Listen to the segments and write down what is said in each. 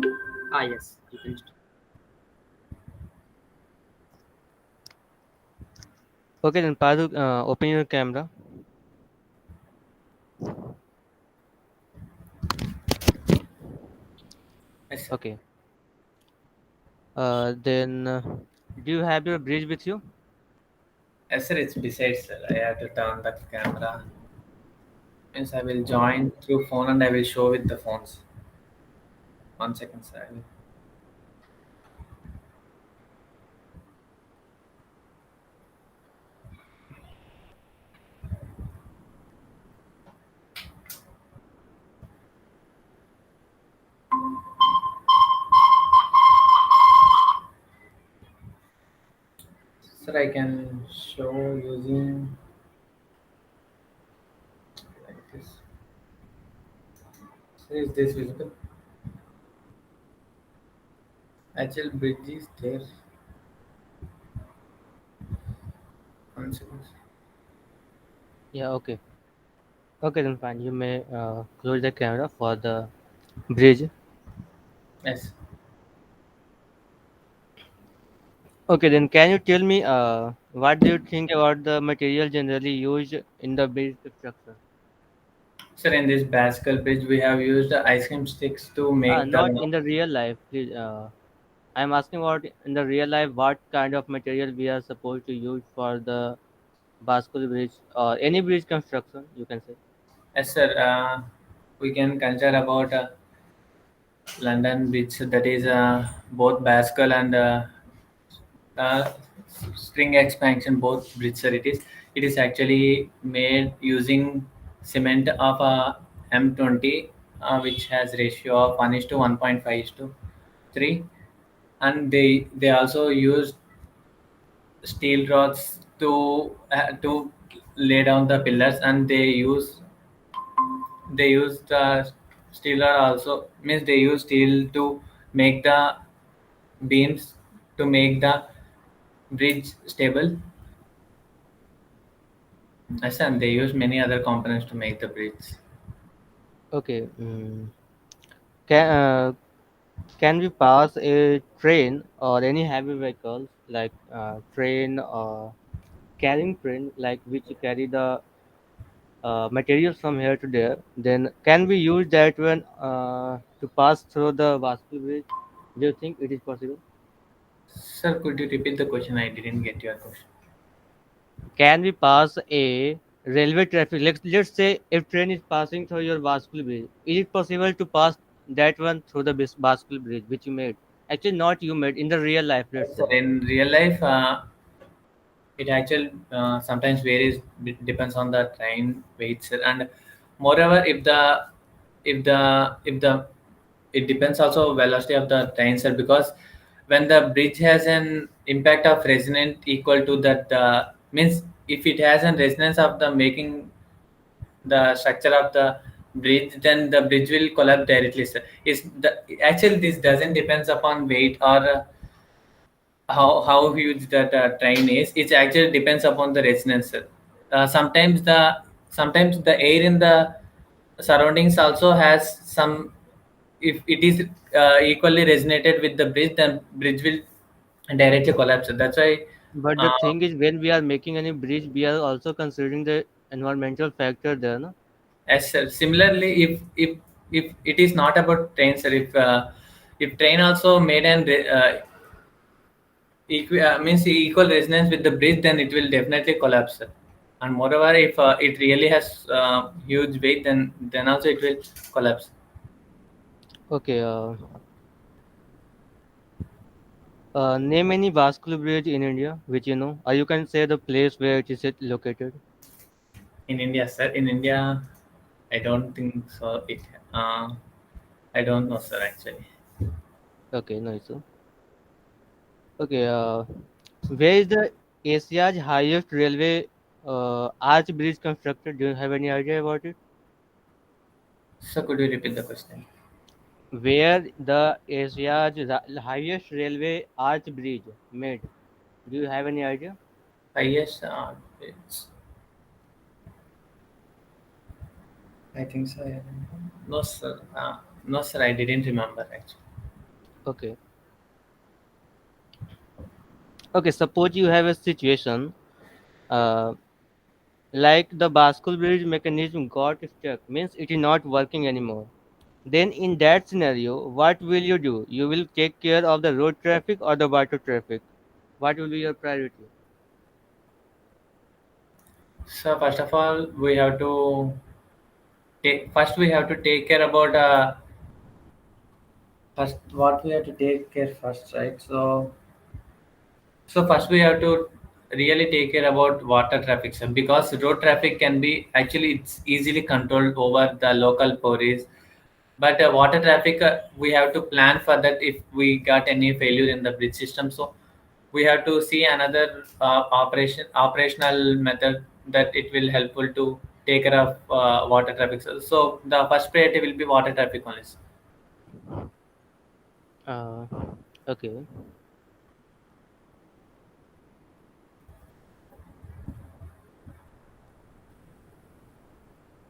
Yes, you can. Okay, then Padu, open your camera. Yes, sir. Okay. Then do you have your bridge with you? Yes, sir. It's besides, sir. I have to turn the camera. Yes, I will join through phone and I will show with the phones. 1 second, sir. Sir, I can show using like this. Sir, is this visible? Actual bridge is there. 1 second. Yeah, okay. Okay, then fine. You may close the camera for the bridge. Yes. Okay, then can you tell me what do you think about the material generally used in the bridge construction? Sir, in this Bascal bridge, we have used ice cream sticks to make Not the. in the real life, please. I'm asking about in the real life what kind of material we are supposed to use for the Bascule bridge or any bridge construction, you can say. Yes, sir. We can consider about London Bridge, that is both Bascal and uh, spring expansion, both bridge, sir. It is actually made using cement of M20, which has ratio of 1 is to 1.5 is to 3, and they also use steel rods to lay down the pillars, and they use the steel rod also, means they use steel to make the beams, to make the bridge stable. Yes, and they use many other components to make the bridge. Okay. Can can we pass a train or any heavy vehicles like train or carrying train like which carry the materials from here to there? Then can we use that one to pass through the Vasco bridge? Do you think it is possible? Sir, could you repeat the question? I didn't get your question. Can we pass a railway traffic? Let's say if train is passing through your Bascule bridge, is it possible to pass that one through the Bascule bridge which you made? Actually, not you made in the real life. Let's Sir, say. in real life, it actually sometimes varies, depends on the train weights, and moreover, if the it depends also velocity of the train, sir, because when the bridge has an impact of resonance equal to that, means if it has a resonance of the making the structure of the bridge, then the bridge will collapse directly, sir. Is the actually this doesn't depends upon weight or how huge that train is. It actually depends upon the resonance, sir. Sometimes the air in the surroundings also has some. If it is equally resonated with the bridge, then bridge will directly collapse, sir. That's why. But the Uh, thing is, when we are making any bridge, we are also considering the environmental factor there, no? Yes, sir. Similarly, if it is not about train, sir, if train also made an means equal resonance with the bridge, then it will definitely collapse, sir. And moreover, if it really has huge weight, then also it will collapse. Okay. Name any vascular bridge in India, which you know, or you can say the place where it is located. In India, sir. In India, I don't think so. Uh, I don't know, sir. Actually, Okay, no issue. Okay. Where is the Asia's highest railway arch bridge constructed? Do you have any idea about it? so could you repeat the question? Where the Asia's highest railway arch bridge made? Do you have any idea? Yes, I think so. Yeah. No, sir. No, sir. I didn't remember actually. Okay. Okay. Suppose you have a situation, uh, like the Bascule bridge mechanism got stuck, means it is not working anymore. Then in that scenario, what will you do? You will take care of the road traffic or the water traffic? What will be your priority? So first of all, we have to take care about first what we have to take care first, right? So first we have to really take care about water traffic, sir, because road traffic can be actually it's easily controlled over the local police. But water traffic, we have to plan for that if we got any failure in the bridge system. So we have to see another operational method that it will helpful to take care of water traffic. So the first priority will be water traffic only, sir. Uh, okay.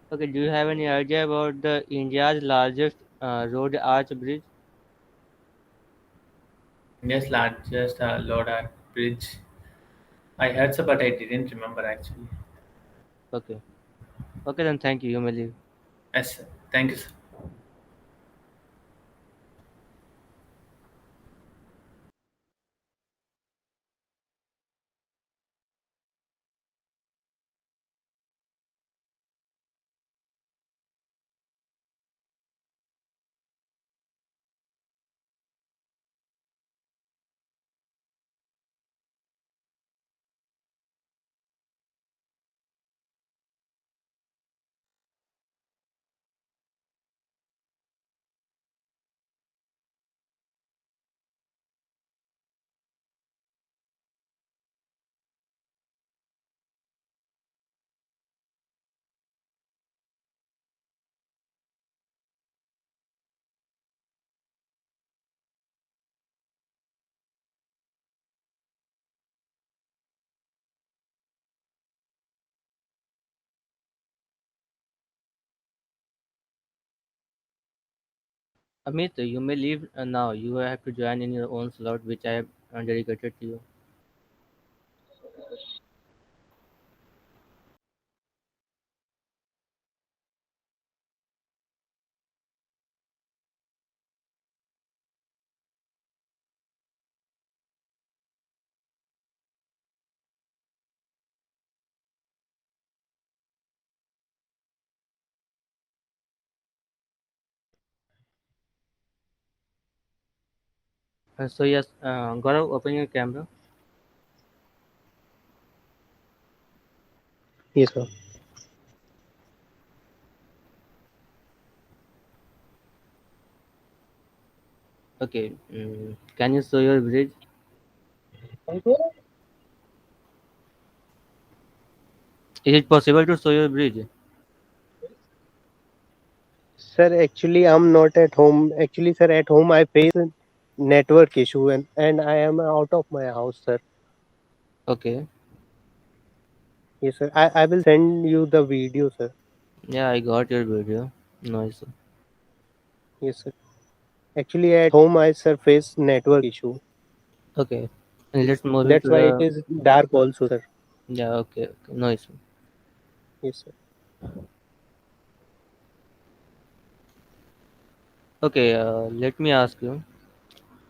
Okay. Do you have any idea about the India's largest road arch bridge? India's largest load bridge. I heard so, but I didn't remember actually. Okay. Okay, then thank you. You may leave. Yes, sir. Thank you, sir. Amit, you may leave now. You have to join in your own slot, which I have dedicated to you. So yes, Gaurav, open your camera. Yes, sir. Okay. Can you show your bridge? Is it possible to show your bridge? Sir, actually, I'm not at home. Actually, sir, at home I face a network issue and I am out of my house, sir. Okay. Yes, sir. I will send you the video, sir. Yeah, I got your video. Nice. Yes, sir. Actually, at home I sir face network issue. Okay. And let's move That's into why it the. is dark also, sir. Yeah. Okay. Okay. Nice. Yes, sir. Okay. Let me ask you.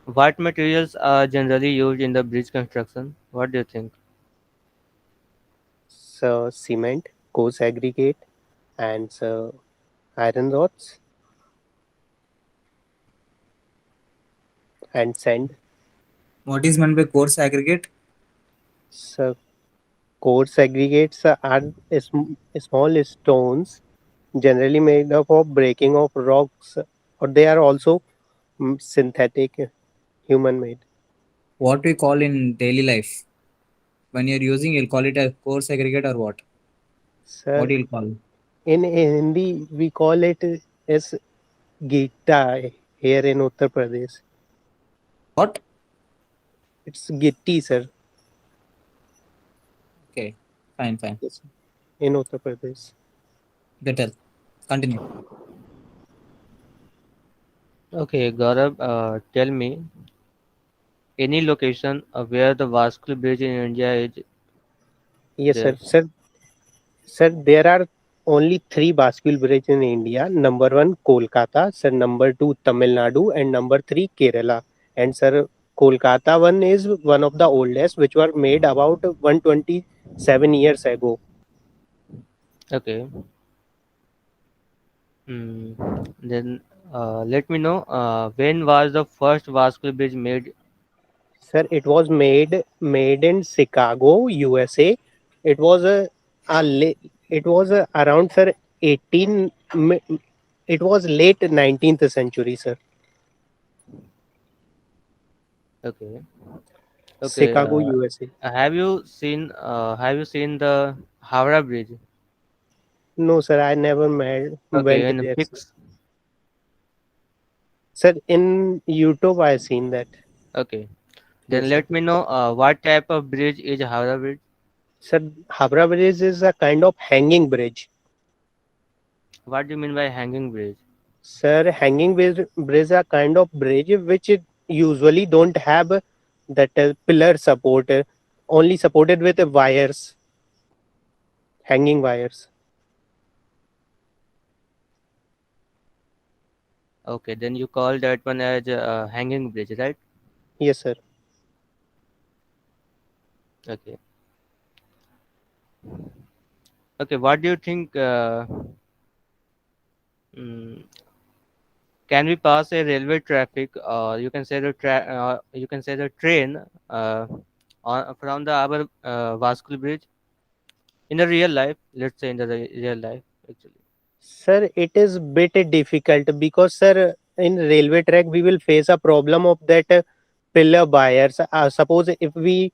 What materials are generally used in the bridge construction? What do you think? So cement, coarse aggregate, and iron rods and sand. What is meant by coarse aggregate? So coarse aggregates are small stones generally made up of breaking of rocks, or they are also synthetic, human made. What we call in daily life. When you're using, you'll call it a coarse aggregate or what? What Sir, you'll call? in Hindi we call it as gitta here in Uttar Pradesh. What? It's gitti, sir. Okay, fine, fine. Yes, in Uttar Pradesh. Get tell. Continue. Okay, Gaurav, tell me any location where the Vasco Bridge in India is Yes, there. sir, there are only three bascule bridge in India. Number one, Kolkata. Sir, number two, Tamil Nadu, and number three, Kerala. And sir, Kolkata one is one of the oldest, which were made about 127 years ago. Okay. Then let me know when was the first Vasco Bridge made. Sir, it was made in Chicago, USA. It was it was around sir 18. It was late 19th century, sir. Okay. Okay. Chicago, USA. Have you seen the Howrah Bridge? No, sir, I never met, Okay, went in there, sir. pics. Sir, in YouTube, I seen that. Okay. Then Yes, sir. let me know what type of bridge is Howrah Bridge. Sir, Habra Bridge is a kind of hanging bridge. What do you mean by hanging bridge? Sir, bridge are kind of bridge which it usually don't have that pillar support, only supported with wires, hanging wires. Okay, then you call that one as hanging bridge, right? Yes, sir. Okay. Okay. What do you think? Mm, can we pass a railway traffic, or you can say the train, uh, from the our Vasco Bridge in the real life? Let's say in the real life, actually. Sir, it is bit difficult because, sir, in railway track we will face a problem of that pillar wires. Suppose if we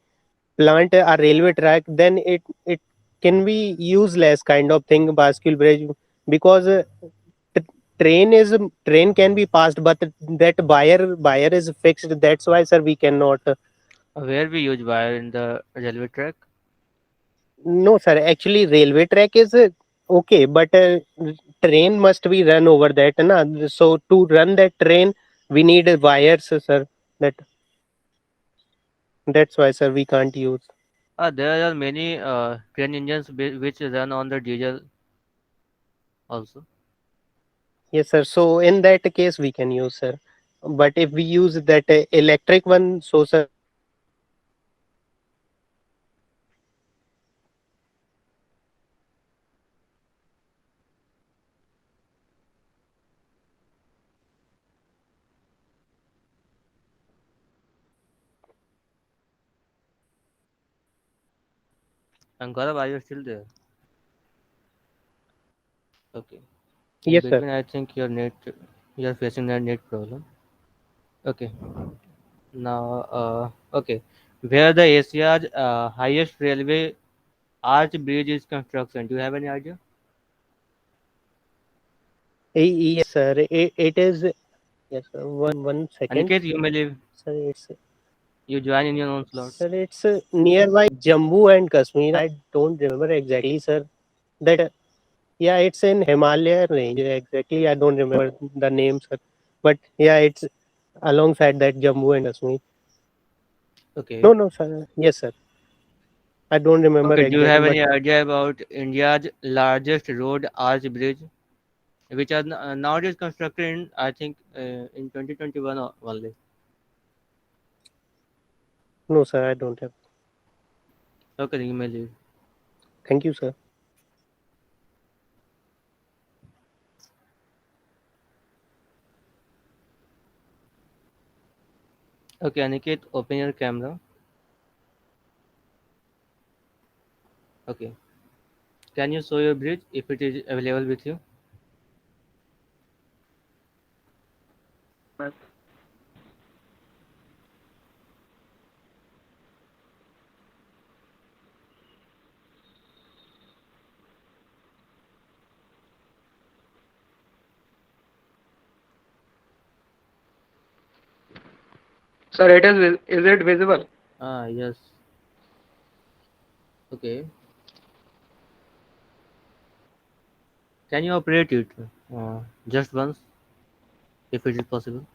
plant a railway track, then it can be useless kind of thing, bascule bridge, because t- train can be passed, but that wire is fixed. That's why, sir, we cannot. Where we use wire in the railway track? No, sir. Actually, railway track is okay, but train must be run over that, na. So to run that train, we need wires, sir. That that's why, sir, we can't use. There are many train engines which run on the diesel also. Yes, sir. So in that case, we can use, sir. But if we use that electric one, so sir, And Gaurav, are you still there? Okay. In yes, sir. between, I think you're facing a net problem. Okay. Now, okay. Where the Asia's highest railway arch bridge is construction? Do you have any idea? Yes, sir. It is. Yes, sir. One second, Aniket, you may leave. sir. You join in your own slot. It's nearby Jammu and Kashmir. I don't remember exactly, sir. That yeah, it's in Himalaya range. Exactly, I don't remember the name, sir. But yeah, it's alongside that Jammu and Kashmir. Okay. No, no, sir. Yes, sir. I don't remember Okay. Do you exactly, have but any idea about India's largest road arch bridge, which are nowadays constructed in, I think, in 2021 only? no, sir. I don't have. Okay, you may leave. Thank you, sir. Okay, Aniket, open your camera. Okay. Can you show your bridge if it is available with you? Sir, is it visible? Ah, yes. Okay. Can you operate it just once? if it is possible.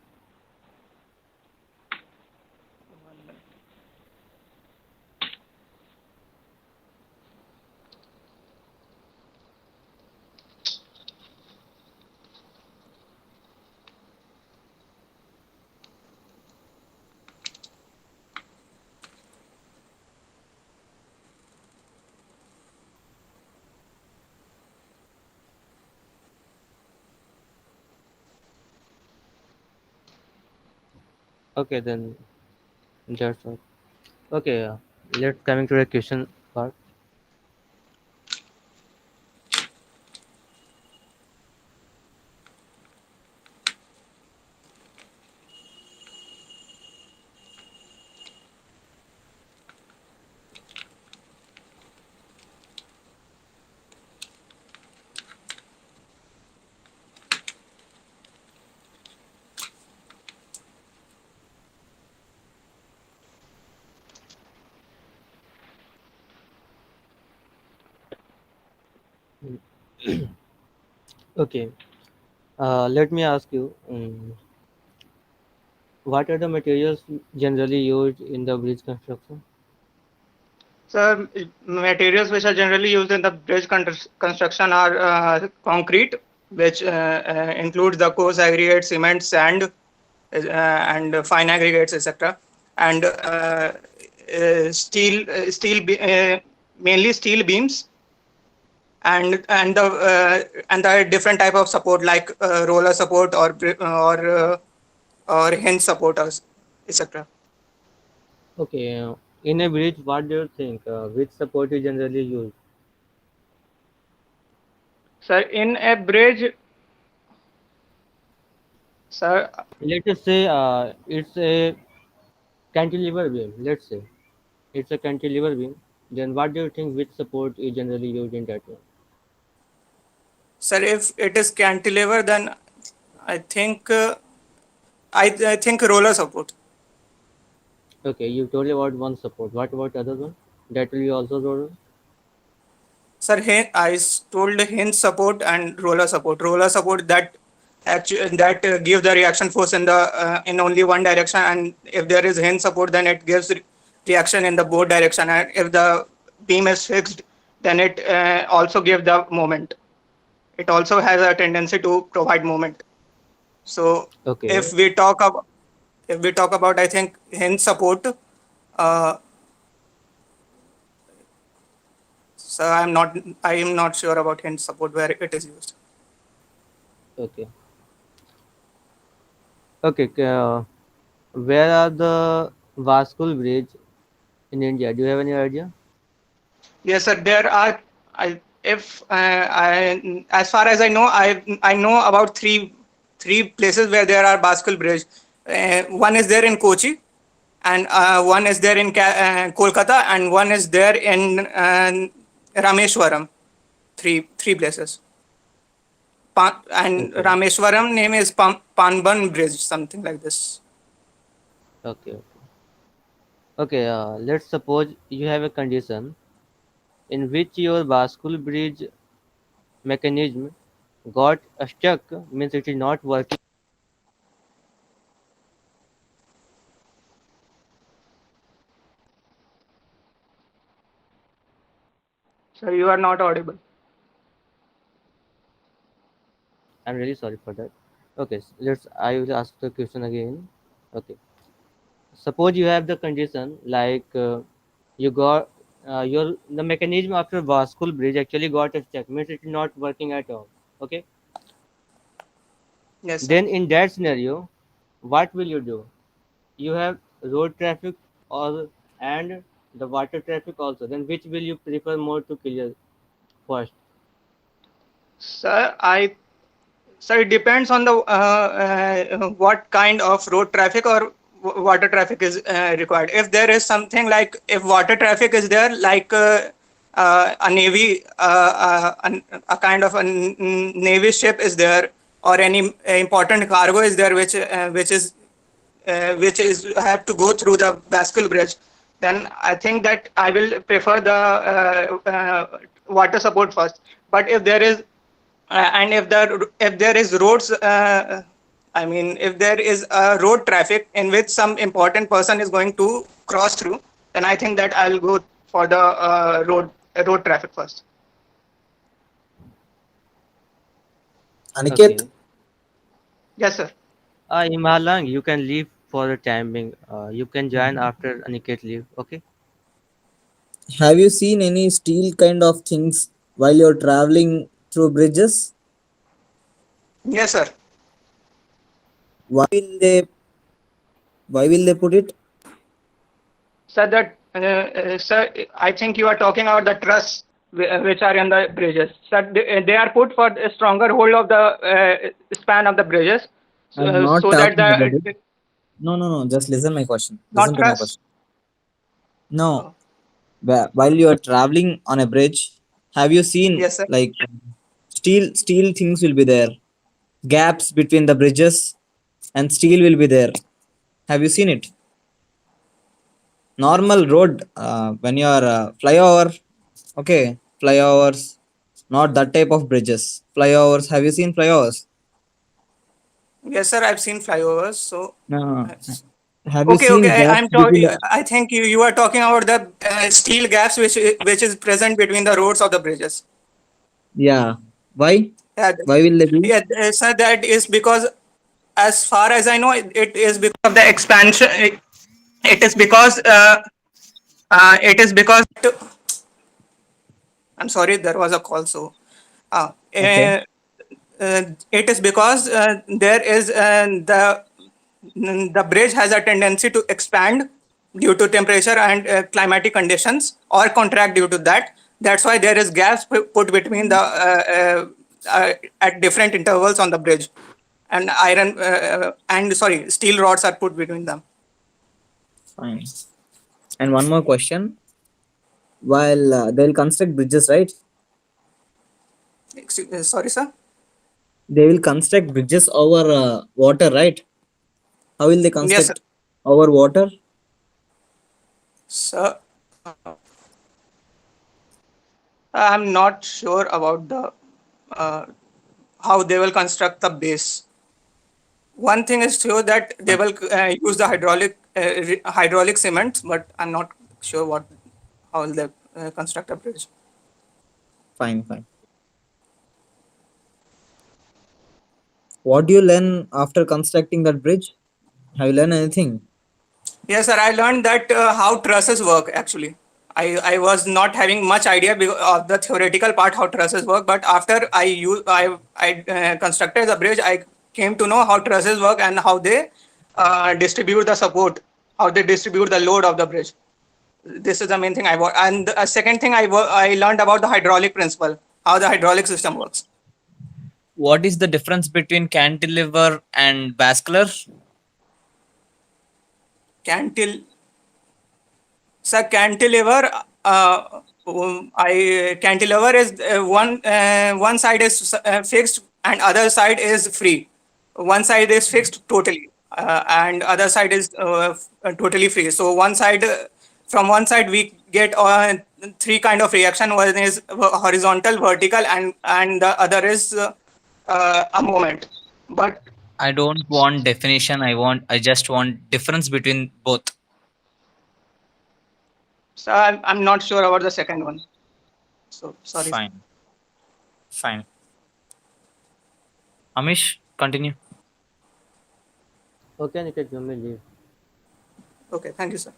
Okay, then that's all. Okay, let's coming to the question part. Okay, let me ask you, what are the materials generally used in the bridge construction? So materials which are generally used in the bridge construction are concrete, which includes the coarse aggregate, cement, sand, and fine aggregates, etc. And mainly steel beams, and the different type of support like roller support or hinge supporters, etc. Okay, in a bridge, what do you think? Which support is generally used? So in a bridge, sir, Let us say it's a cantilever beam. Let's say it's a cantilever beam. Then what do you think? Which support is generally used in that one? sir, if it is cantilever, then I think I think roller support. Okay, you told about one support. What about other one? That will be also roller. Sir, told hinge support and roller support. Roller support that actually that gives the reaction force in only one direction, and if there is hinge support, then it gives reaction in the both direction. And if the beam is fixed, then it also gives the moment. It also has a tendency to provide moment. So Okay, if we talk about I think hinge support, uh, so I am not sure about hinge support where it is used. okay, okay. Where are the Vaskul Bridge in India? Do you have any idea? Yes, sir. There are. As far as I know, I know about three places where there are Baskul Bridge. One is there in Kochi, and one is there in Kolkata, and one is there in Rameshwaram. Three places. And Okay, Rameshwaram name is Panban Bridge, something like this. okay, okay. Okay, let's suppose you have a condition in which your Vaskul Bridge mechanism got stuck, means it is not working. So you are not audible. I'm really sorry for that. Okay, let's. I will ask the question again. Okay, suppose you have the condition like you got your the mechanism after Vaskul Bridge actually got stuck, means it is not working at all. Okay, Yes, sir. then in that scenario, what will you do? You have road traffic or and the water traffic also. Then which will you prefer more to clear first? Sir, So it depends on the what kind of road traffic or water traffic is required. If there is something like if water traffic is there, like a navy, a kind of navy ship is there, or any important cargo is there, which is have to go through the Baskel Bridge, then I think that I will prefer the water support first. But if there is and if there is roads I mean, if there is a road traffic in which some important person is going to cross through, then I think that I'll go for the road traffic first. Aniket, Okay. Yes, sir. Imalang, you can leave for the time being. You can join after Aniket leave. Okay. have you seen any steel kind of things while you're traveling through bridges? Yes, sir. Why will they put it? Sir, sir, I think you are talking about the truss which are in the bridges. Sir, they are put for a stronger hold of the span of the bridges, I'm not so that talking about it. the No, no, no. Just listen my question. not Listen to my truss. question. No, Oh, while you are traveling on a bridge, have you seen yes, sir. like steel things will be there, gaps between the bridges, and steel will be there. Have you seen it? Normal road when you are flyover, okay, flyovers, not that type of bridges. Flyovers. Have you seen flyovers? Yes, sir. I've seen flyovers. So, No. uh, Have you okay, seen okay. gaps I'm between talking. the? I think you are talking about the steel gaps which is present between the roads of the bridges. Yeah. Why? Yeah, Why will they be? yeah, sir. That is because, as far as I know, it is because of the expansion. It is because I'm sorry, there was a call. So, uh, Okay. uh, it is because there is the bridge has a tendency to expand due to temperature and climatic conditions, or contract due to that. That's why there is gaps put between the at different intervals on the bridge, and steel rods are put between them. Fine. And one more question. While they'll construct bridges, right? Sorry, sir. They will construct bridges over water, right? How will they Yes, sir. construct over water? Sir, I'm not sure about the uh, how they will construct the base. One thing is sure that they Fine, will use the hydraulic cement, but I'm not sure what how will they construct a bridge. fine. What do you learn after constructing that bridge? Have you learned anything? Yes, sir. I learned that how trusses work actually. I was not having much idea of the theoretical part how trusses work, but after I constructed the bridge, I came to know how trusses work and how they distribute the support, how they distribute the load of the bridge. This is the main thing I work. And the second thing I learned about the hydraulic principle, how the hydraulic system works. What is the difference between cantilever and vascular? Cantil So cantilever, I cantilever is one side is fixed and other side is free. One side is fixed totally, and other side is totally free. So from one side we get three kind of reaction. One is horizontal, vertical, and the other is a moment. But I don't want definition. I just want difference between both. so I'm not sure about the second one. So sorry. Fine. Fine. Amish, continue. Okay, Aniket, you may leave. Okay, thank you, sir.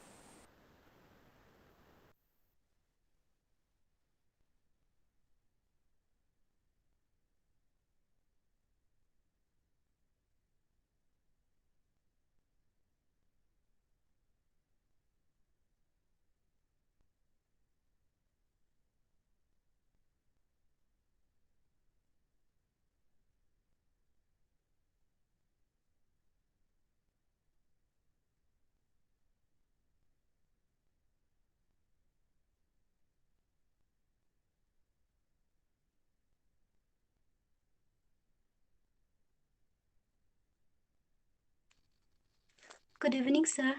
Good evening, sir.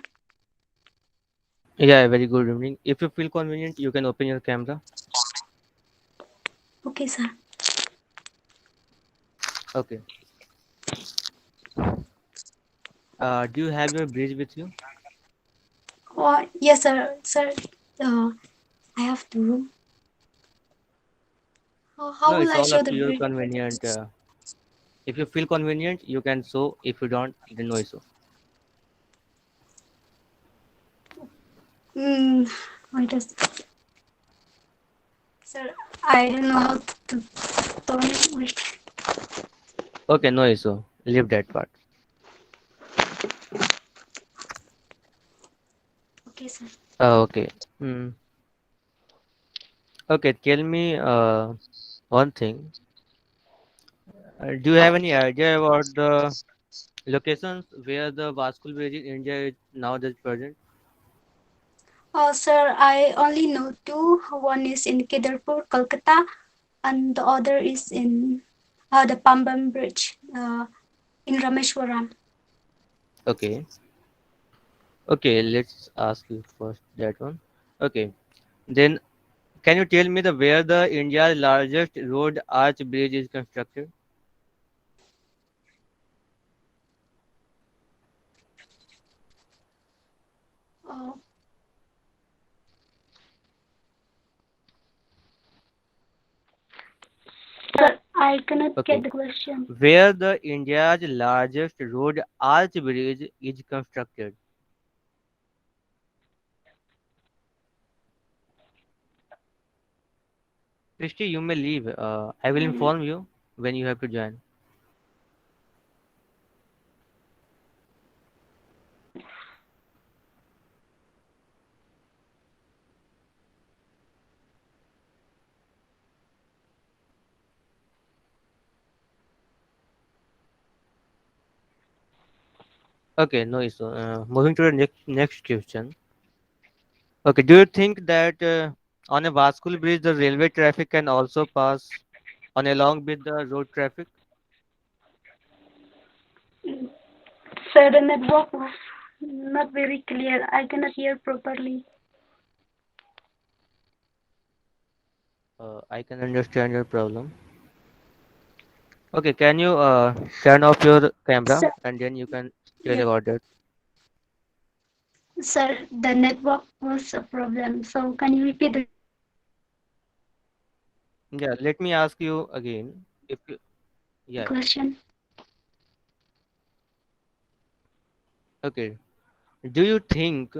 Yeah, very good evening. If you feel convenient, you can open your camera. Okay, sir. Okay. Do you have your bridge with you? Oh, yes, sir. Sir, I have to. How No, will it's I all show up the to your bridge? convenient. If you feel convenient, you can show. If you don't, then no issue. Wait a Sir, I don't know how to turn it. Wait. Okay, no issue. Leave that part. Okay, sir. Okay. Hmm. Okay, tell me one thing. Do you have any idea about the locations where the Vaskul Bridge in India is now just present? Sir, I only know two. One is in Kedarpur, Kolkata, and the other is in the Pambam Bridge in Rameshwaram. Okay. Okay, let's ask you first that one. Okay. Then can you tell me the where the India's largest road arch bridge is constructed? Uh, Sir, I cannot get Okay. the question. Where the India's largest road arch bridge is constructed? Christy, you may leave. I will Mm, inform you when you have to join. Okay, no issue. Moving to the next question. Okay, do you think that on a Vaskul bridge the railway traffic can also pass on along with the road traffic? Sir, the network was not very clear. I cannot hear properly. I can understand your problem. Okay, can you turn off your camera Sir, and then you can tell yes, about that? sir, the network was a problem. So can you repeat the Yeah, let me ask you again. If you, yeah, question? okay. Do you think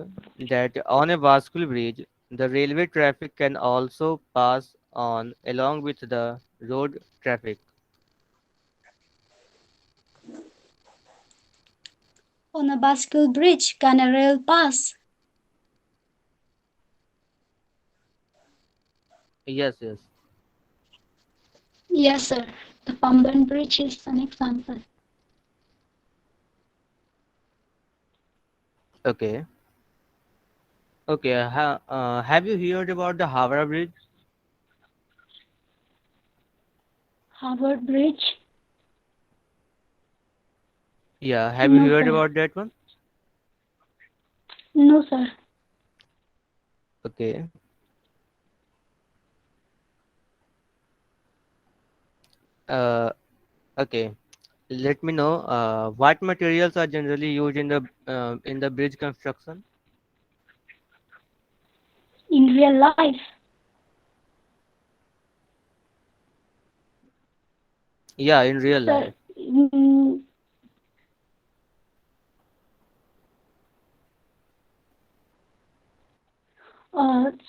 that on a Vaskul bridge the railway traffic can also pass on along with the road traffic? On a bicycle bridge, can a rail pass? Yes, yes. Yes, sir. The Pamban Bridge is an example. Okay. Okay. Have you heard about the Havra Bridge? Harvard Bridge? Yeah. Have you No, heard sir. about that one? No, sir. Okay. Uh, okay. Let me know. What materials are generally used in the bridge construction? In real life, Yeah, in real sir. life.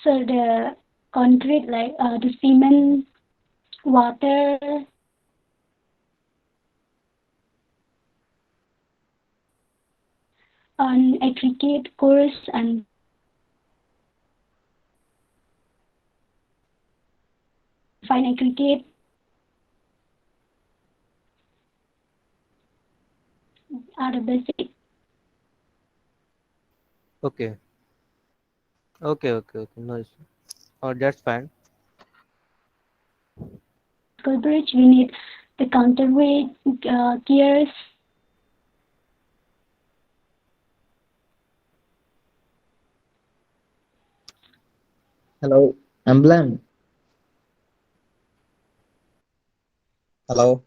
Sir, the concrete like the cement, water, and aggregate course and fine aggregate are the basic Okay. Okay. Okay. Okay. No issue. Oh, that's fine. bridge. We need the counterweight gears. Hello, emblem. Hello.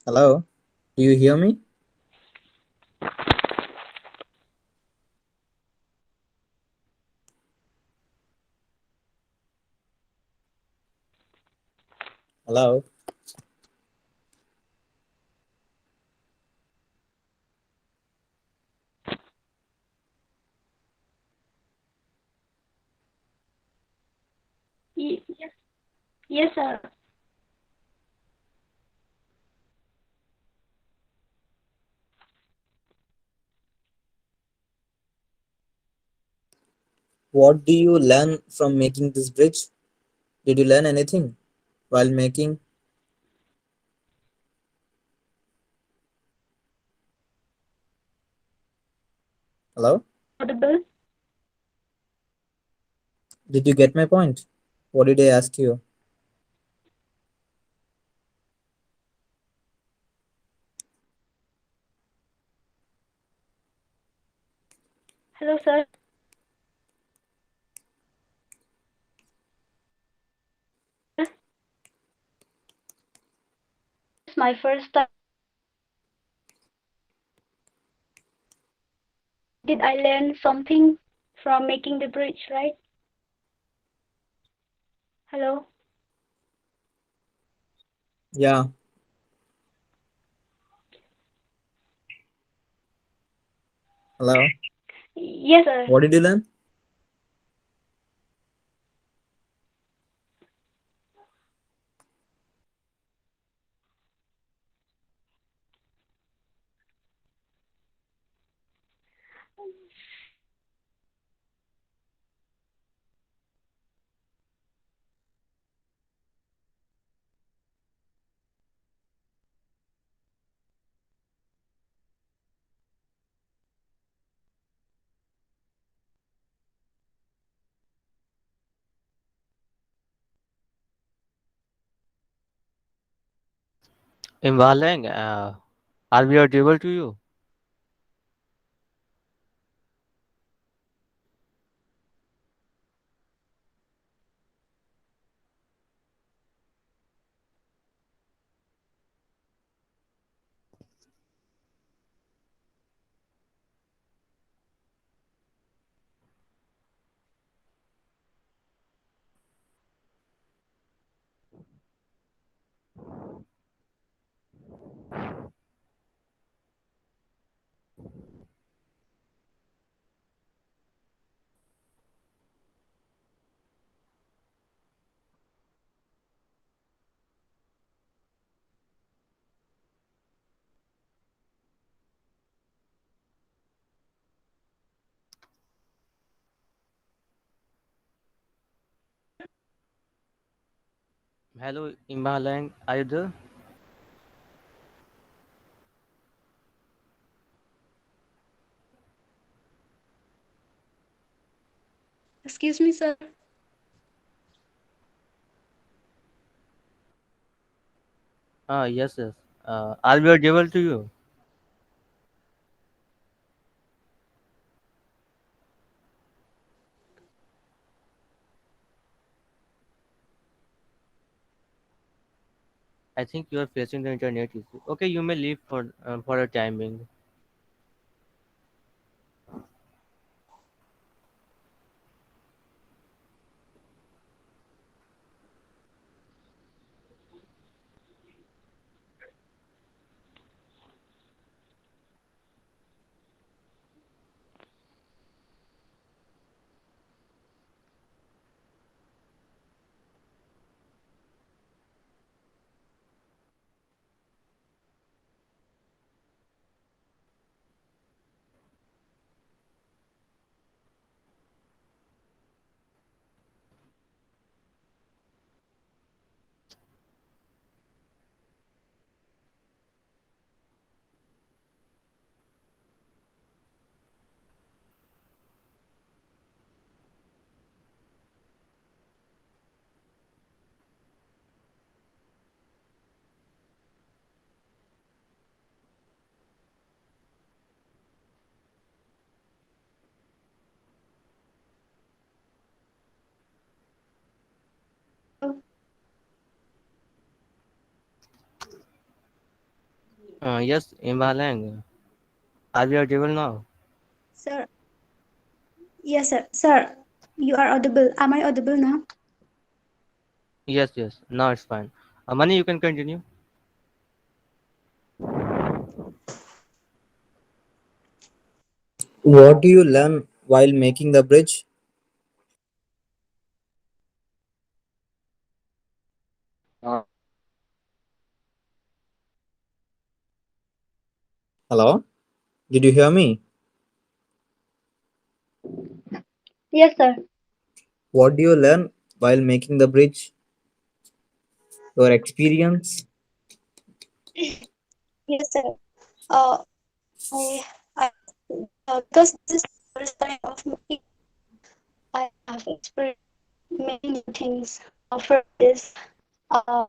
Hello, do you hear me? Hello. Yes, yes, sir. What do you learn from making this bridge? Did you learn anything while making? Hello? Audible. Did you get my point? What did I ask you? Hello, sir. It's my first time. Did I learn something from making the bridge, right? Hello. Yeah. Hello. Yes, sir. What did you learn? Imbaleng, are we audible to you? Hello, Imbaleng, are you there? Excuse me, sir. Yes, yes. Are we audible to you? I think you are facing the internet issue. Okay, you may leave for a timing. Yes, Imbalang. Are you audible now? Sir, yes, sir. Sir, you are audible. Am I audible now? Yes, yes. Now it's fine. Mani, you can continue. What do you learn while making the bridge? Uh, Hello? Did you hear me? Yes, sir. What do you learn while making the bridge? Your experience? Yes, sir. Uh, I because this is the first time of me, I have experienced many new things. For this, uh,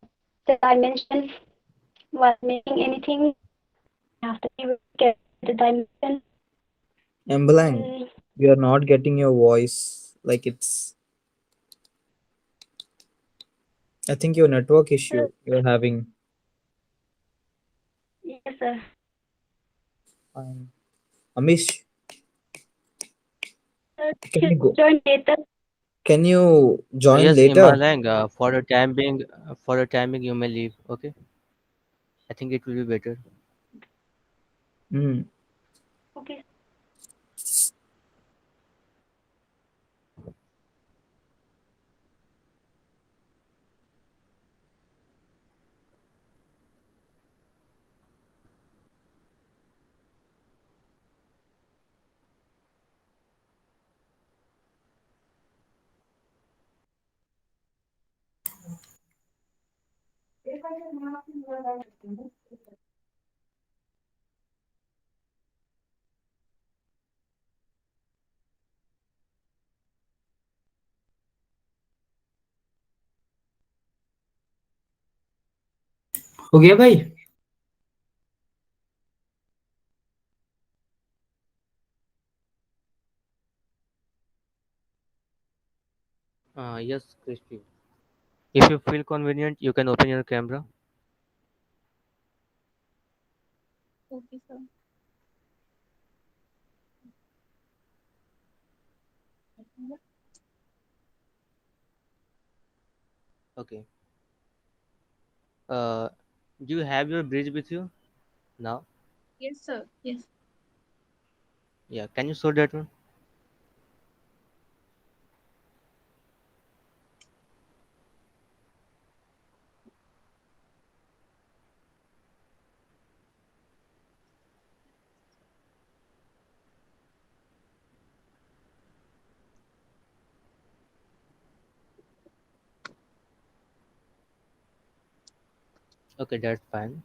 the dimension while making anything, I have to be very careful with the dimension. Emblang, Mm, you are not getting your voice. Like it's, I think your network sir, issue you're having. yes, sir. Um, Amish, Sir, can should you go? join later. Can you join yes, later? Imbalang. For the time being, you may leave. Okay. I think it will be better. Hmm. Okay. हो गया भाई? Yes, Christy. If you feel convenient, you can open your camera. Okay, sir. Okay. Uh, do you have your bridge with you now? Yes, sir. Yes. Yeah. Can you show that one? Okay, that's fine.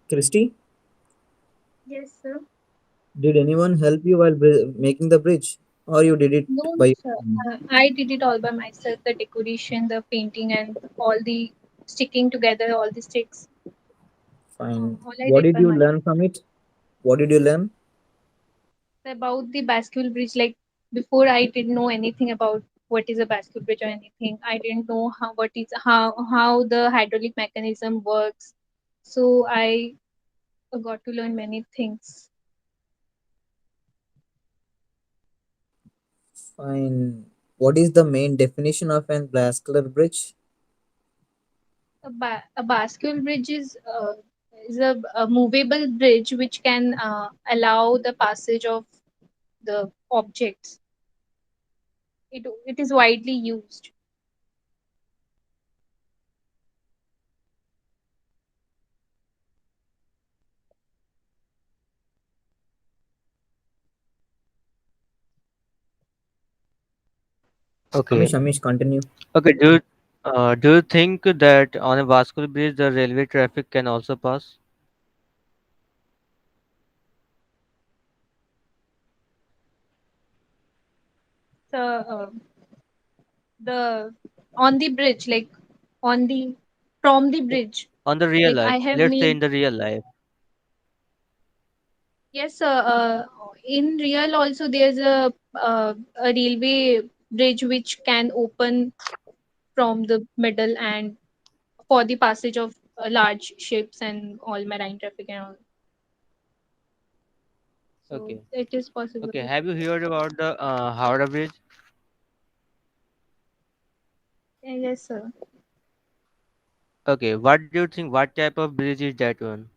Christy, Yes, sir. did anyone help you while making the bridge, or you did it No, by your sir. own? I did it all by myself. The decoration, the painting, and all the sticking together, all the sticks. Fine. All I What did did by you myself. learn from it? What did you learn? About the bascule bridge, like before, I didn't know anything about what is a bascule bridge or anything. I didn't know how the hydraulic mechanism works. So I got to learn many things. Fine. What is the main definition of an vascular bridge? A bascule bridge is a movable bridge which can allow the passage of the objects. It is widely used. Okay. Amish, continue. Okay. Do you think that on a vascular bridge the railway traffic can also pass? So the on the bridge, like on the from the bridge, On the real like life, I have let's say made. in the real life. Yes, in real also there's a railway bridge which can open from the middle and for the passage of large ships and all marine traffic and all. So Okay. it is possible. Okay. Have you heard about the Howrah Bridge? Yes, sir. Okay. What do you think? What type of bridge is that one?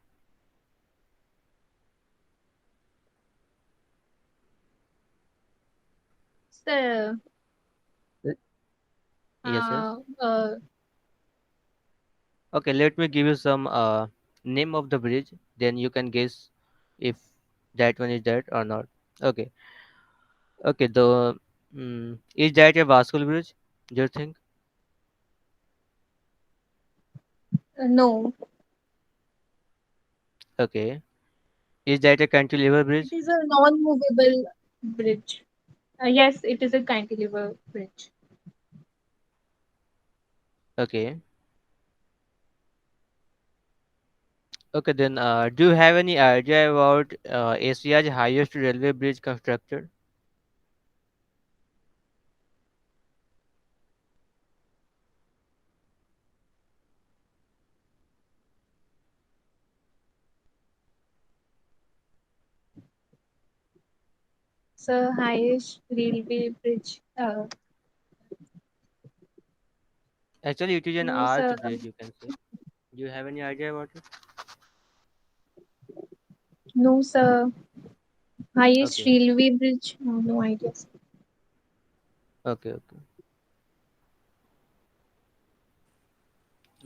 So, Y- Yes, yes. uh, uh, Okay. Let me give you some name of the bridge. Then you can guess if that one is that or not. Okay. Okay. Is that a Vascal bridge? Do you think? no, Okay. Is that a cantilever it bridge? is a non-movable bridge. Yes, it is a cantilever bridge. Okay. Okay, then do you have any idea about Asia's highest railway bridge constructed? So highest railway bridge. Actually, it is an No, arch sir. bridge, you can say. Do you have any idea about it? No, sir. Highest Okay, railway bridge. No, no idea. okay, okay.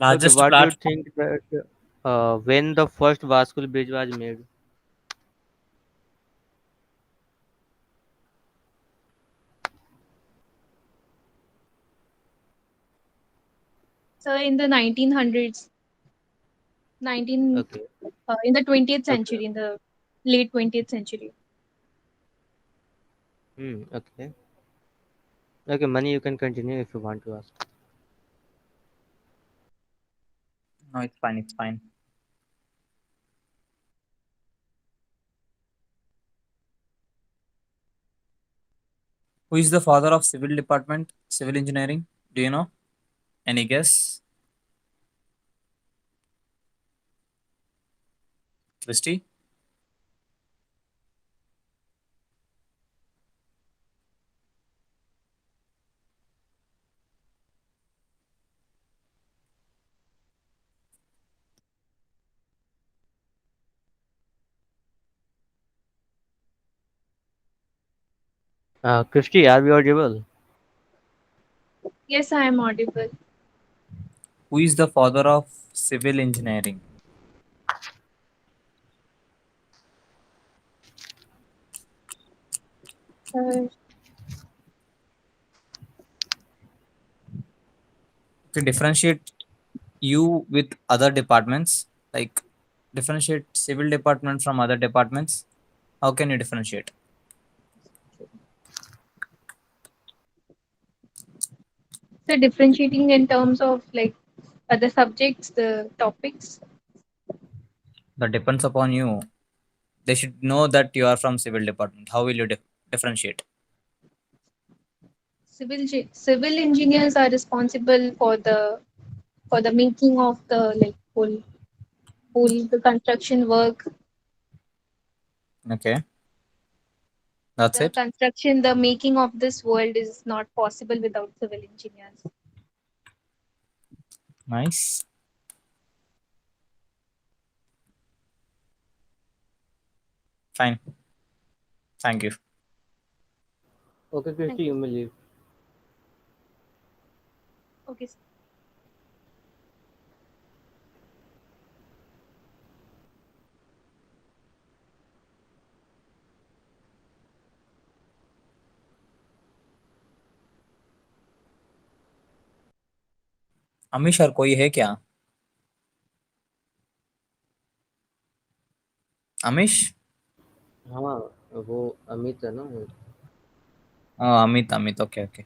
Okay, Largest what do you platform. think that when the first Vasco bridge was made? So in the 1900s, 19 Okay, in the 20th okay. century, in the late 20th century. Okay. Okay, Money, you can continue if you want to ask. No, it's fine. It's fine. Who is the father of civil department, civil engineering? Do you know? Any guess? Christy? Christy, are we audible? Yes, I am audible. Who is the father of civil engineering? Uh, To differentiate you with other departments, like differentiate civil department from other departments. How can you differentiate? so differentiating in terms of like other subjects, the topics. That depends upon you. They should know that you are from civil department. How will you differentiate? Civil engineers are responsible for the making of the like whole the construction work. Okay, that's The it. construction, the making of this world is not possible without civil engineers. Nice. Fine. Thank you. Okay, Thank Christy, you. you may leave. Okay. Amish और कोई है क्या? अमीश? हाँ, वो अमित है ना? Amit Amit okay okay.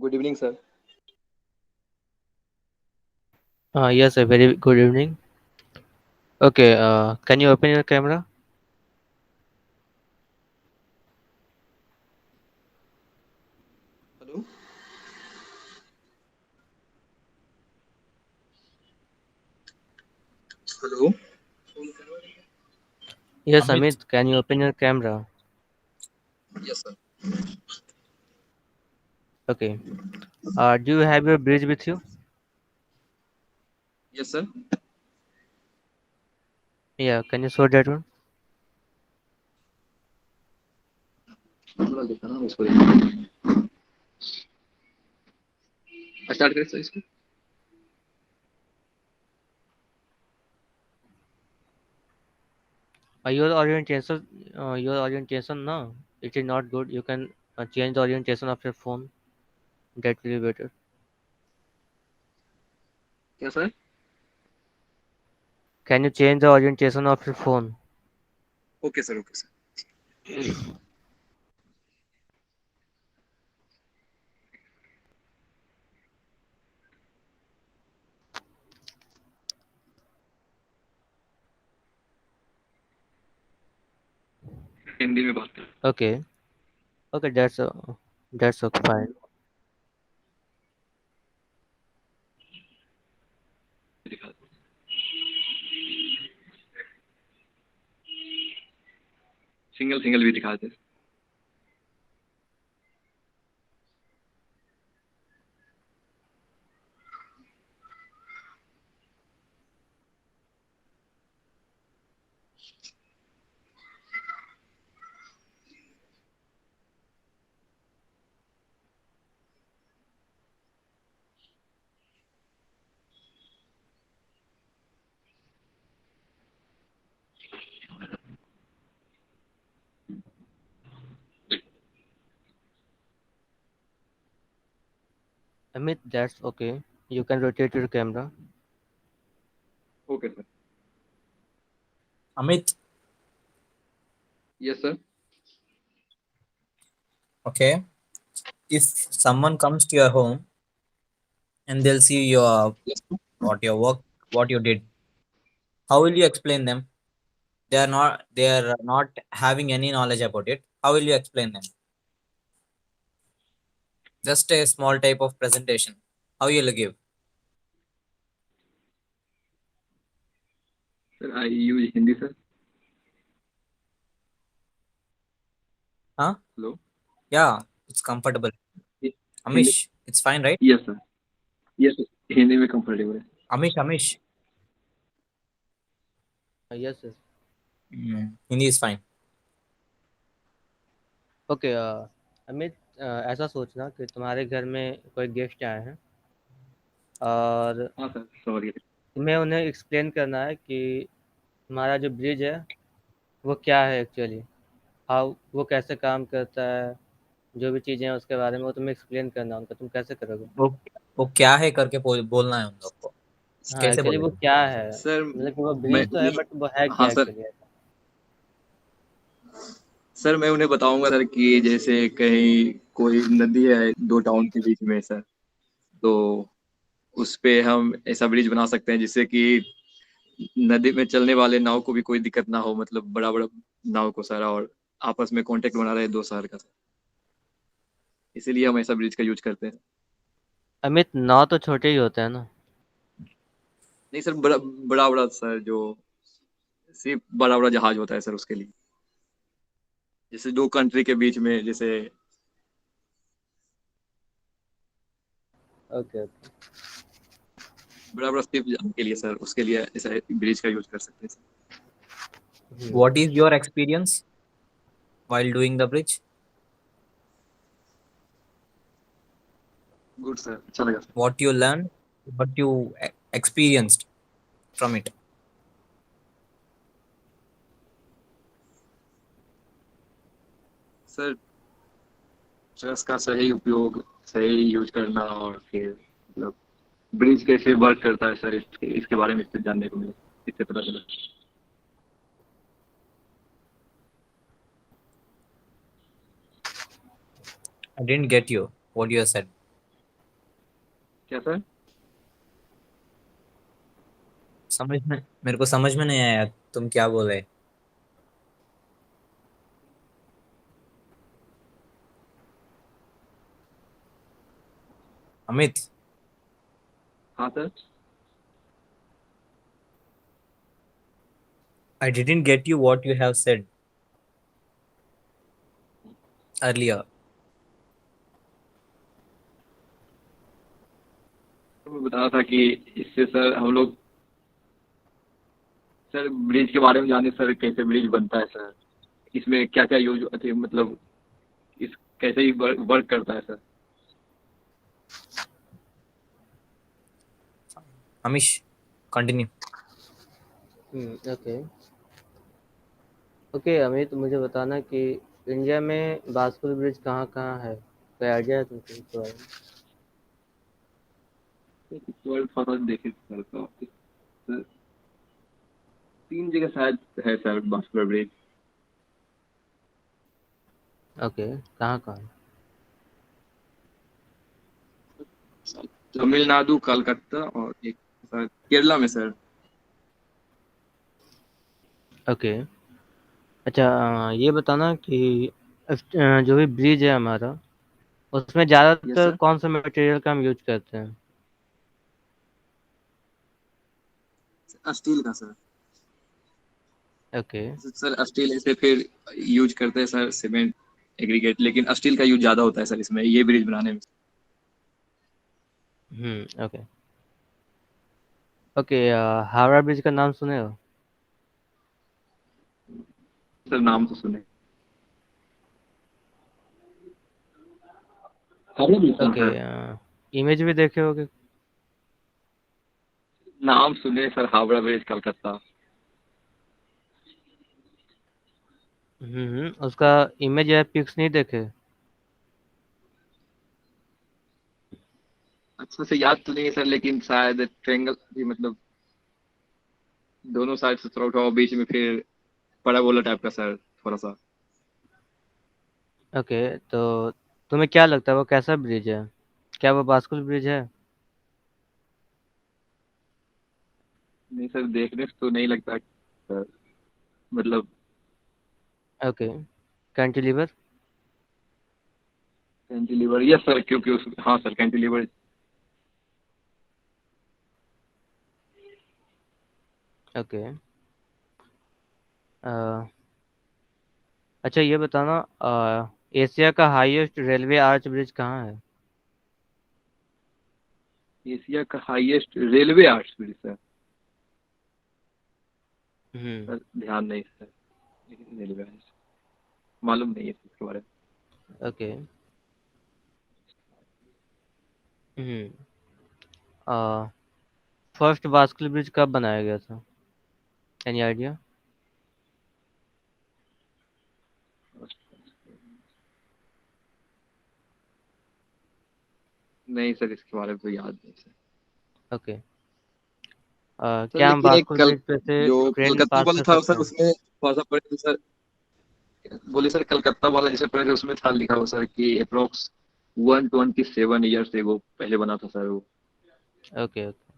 Good evening, sir. Yes, a very good evening. Okay, can you open your camera? Hello. Hello. Yes, Amit, Amit, can you open your camera? Yes, sir. Okay. Do you have your bridge with you? Yes, sir. Yeah, can you show that one? थोड़ा देखा ना उसको देखो। Start करें sir इसको। Your orientation, no, it is not good. You can change the orientation of your phone. That will be better. क्या sir? Can you change the orientation of your phone? Okay sir, okay sir. Hindi में बात करें। Okay. Okay, that's okay, fine. दिखा दो। Single single भी दिखा दे। Amit, that's okay. You can rotate your camera. Okay sir. Amit, yes sir. okay. If someone comes to your home and they'll see your what your work, what you did, how will you explain them? They are not having any knowledge about it. How will you explain them? Just a small type of presentation. How you'll give? Sir I use Hindi sir. Huh? Hello. Yeah, it's comfortable. Hindi. Amish, it's fine, right? Yes sir. Yes Hindi में comfortable है। Amish. Yes, yes. Hindi is fine. Okay, Amit, ऐसा सोचना कि तुम्हारे घर में कोई guest आए हैं और हाँ सर, सॉरी। तुम्हें उन्हें एक्सप्लेन करना है कि तुम्हारा जो ब्रिज है वो क्या है एक्चुअली, हाउ वो कैसे काम करता है, जो भी चीज़ें हैं उसके बारे में वो तुम्हें एक्सप्लेन करना है उनको। तुम कैसे करोगे? वो वो क्या है करके बोलना है उन लोग को। हाँ, कैसे एक्चुअली वो बोलेगा? क्या है, सर मतलब कि वो मैं ब्रिज तो है बट वो है हाँ क्या सर। एक्चुअली? सर मैं उन्हें बताऊंगा सर कि जैसे कहीं कोई नदी है दो टाउन के बीच में सर, तो उस पे हम ऐसा ब्रिज बना सकते हैं जिससे कि नदी में चलने वाले नाव को भी कोई दिक्कत ना हो, मतलब बड़ा बड़ा नाव को सर, और आपस में कांटेक्ट बना रहे दो शहर का सर, इसीलिए हम ऐसा ब्रिज का यूज करते हैं। अमित, नाव तो छोटे ही होते हैं ना। नहीं सर, बड़ा बड़ा बड़ा सर, जो सिर्फ बड़ा बड़ा जहाज होता है सर, उसके लिए, जैसे दो कंट्री के बीच में, जैसे ओके ओके। बड़ा बड़ा शिप के लिए सर, उसके लिए ऐसा ब्रिज का यूज कर सकते हैं sir. What is your experience while doing the bridge? Good sir, अच्छा लगा sir. What you learned, what you experienced from it? Sir trust का सही उपयोग, सही यूज करना, और फिर मतलब ब्रिज कैसे वर्क करता है सर, इसके बारे में इससे जानने को मिला, इससे पता चला। I didn't get you. What you said. क्या सर? मेरे को समझ में नहीं आया तुम क्या बोल रहे। अमित, हाँ sir. I didn't get you what you have said earlier. तो मैं बता रहा था कि इससे सर हम लोग सर ब्रिज के बारे में जाने सर, कैसे ब्रिज बनता है सर, इसमें क्या क्या यूज होती है, मतलब इस कैसे ही वर्क करता है sir. Amish, continue. Okay okay Amit, मुझे बताना कि इंडिया में बास्कुल ब्रिज कहाँ कहाँ है, कोई आइडिया है तुमको इसके बारे में? वर्ल्ड थोड़ा देखे सर तो सर 3 जगह शायद है सर बास्कुलर ब्रिज। ओके, कहाँ कहाँ? तमिलनाडु, कलकत्ता और एक सर केरला में सर। ओके, अच्छा ये बताना कि जो भी ब्रिज है हमारा, उसमें यस ज़्यादातर सर। कौन सा मटेरियल का हम यूज करते हैं? स्टील का सर। ओके। सर स्टील ऐसे फिर यूज करते हैं सर सीमेंट, एग्रीगेट, लेकिन स्टील का यूज ज्यादा होता है सर इसमें, ये ब्रिज बनाने में। ओके ओके, हावड़ा ब्रिज का नाम सुने हो? सर नाम तो सुने। हावड़ा ब्रिज कहाँ ओके, है? इमेज भी देखे होगे। नाम सुने सर, हावड़ा ब्रिज कलकत्ता। उसका इमेज या पिक्स नहीं देखे? अच्छा से याद तो नहीं है सर, लेकिन शायद ट्रेंगल भी, मतलब दोनों साइड से थोड़ा उठा, बीच में फिर पैराबोला टाइप का सर थोड़ा सा। ओके, तो तुम्हें क्या लगता है वो कैसा ब्रिज है? क्या वो बास्कुल ब्रिज है? नहीं सर, देखने से तो नहीं लगता सर, मतलब okay, cantilever. Cantilever, yes sir, क्योंकि उस, हाँ सर कैंटिलीवर। ओके, अच्छा ये बताना, एशिया का हाईएस्ट रेलवे आर्च ब्रिज कहाँ है? एशिया का highest railway arch bridge sir, hmm sir ध्यान नहीं सर, लेकिन रेलवे आर्च मालूम नहीं है इसके बारे में। ओके। हम्म फर्स्ट बास्कुल ब्रिज कब बनाया गया था? Any idea? नहीं सर, इसके बारे में तो याद नहीं सर। ओके, सर क्या हम लेकिन एक बास्कुल कल ब्रिज पे से जो ट्रेन कलकत्ता पास वाला कर था सकते सर, हैं? उसमें थोड़ा सा पढ़े थे सर, बोले सर कलकत्ता वाला जैसे पढ़े थे उसमें था लिखा हुआ सर कि अप्रोक्स 127 ईयर्स एगो पहले बना था सर वो। ओके ओके,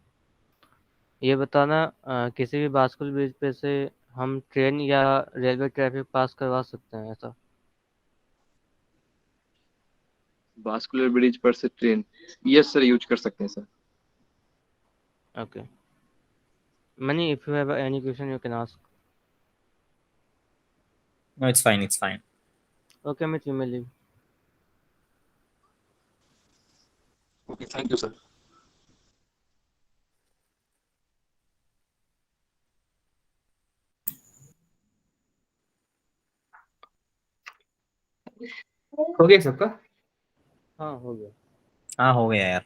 ये बताना, किसी भी बास्कुल ब्रिज पे से हम ट्रेन या रेलवे ट्रैफिक पास करवा सकते हैं ऐसा? बास्कुलर ब्रिज पर से ट्रेन, यस सर, यूज कर सकते हैं sir. Okay, money if you have any question you can ask. No, it's fine. It's fine. Okay Mit, you may leave. Okay, thank you sir. हो गया सबका? हाँ हो गया। हाँ हो गया यार।